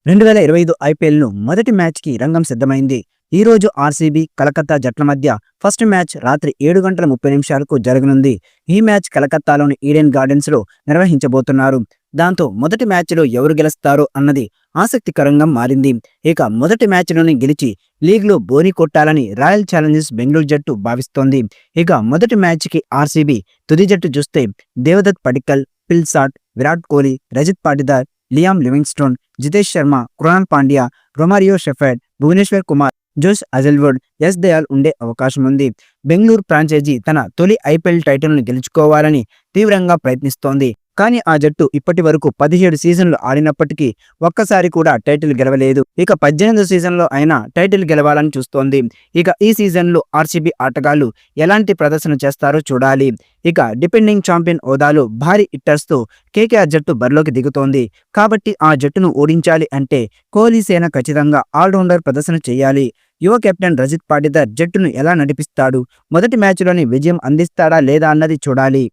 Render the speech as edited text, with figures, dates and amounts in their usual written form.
2025 ఐపీఎల్ను మొదటి మ్యాచ్కి రంగం సిద్ధమైంది. ఈ రోజు ఆర్సీబీ, కలకత్తా జట్ల మధ్య ఫస్ట్ మ్యాచ్ రాత్రి 7 గంటల 30 నిమిషాలకు జరగనుంది. ఈ మ్యాచ్ కలకత్తాలోని ఈడెన్ గార్డెన్స్లో నిర్వహించబోతున్నారు. దాంతో మొదటి మ్యాచ్లో ఎవరు గెలుస్తారో అన్నది ఆసక్తికరంగా మారింది. ఇక మొదటి మ్యాచ్లోనే గెలిచి లీగ్లో బోని కొట్టాలని రాయల్ ఛాలెంజర్స్ బెంగళూరు జట్టు భావిస్తోంది. ఇక మొదటి మ్యాచ్కి ఆర్సీబీ తుది జట్టు చూస్తే Devdutt Padikkal, Phil Salt, Virat Kohli, Rajat Patidar, Liam Livingstone, Jitesh Sharma, Krunal Pandya, Romario Shepherd, Bhuvneshwar Kumar, Josh Hazlewood, S Dayal ఉండే అవకాశం ఉంది. బెంగళూరు ఫ్రాంచైజీ తన తొలి ఐపీఎల్ టైటిల్ను గెలుచుకోవాలని తీవ్రంగా ప్రయత్నిస్తోంది. కానీ ఆ జట్టు ఇప్పటి వరకు 17 సీజన్లు ఆడినప్పటికీ ఒక్కసారి కూడా టైటిల్ గెలవలేదు. ఇక 18 సీజన్లో అయినా టైటిల్ గెలవాలని చూస్తోంది. ఇక ఈ సీజన్లో ఆర్సీబీ ఆటగాళ్లు ఎలాంటి ప్రదర్శన చేస్తారో చూడాలి. ఇక డిపెండింగ్ ఛాంపియన్ హోదాలో భారీ హిట్టర్స్తో కేకేఆర్ జట్టు బరిలోకి దిగుతోంది. కాబట్టి ఆ జట్టును ఓడించాలి అంటే కోహ్లీ సేన ఖచ్చితంగా ఆల్రౌండర్ ప్రదర్శన చేయాలి. యువ కెప్టెన్ రజత్ పాటిదార్ జట్టును ఎలా నడిపిస్తాడు, మొదటి మ్యాచ్లోని విజయం అందిస్తాడా లేదా అన్నది చూడాలి.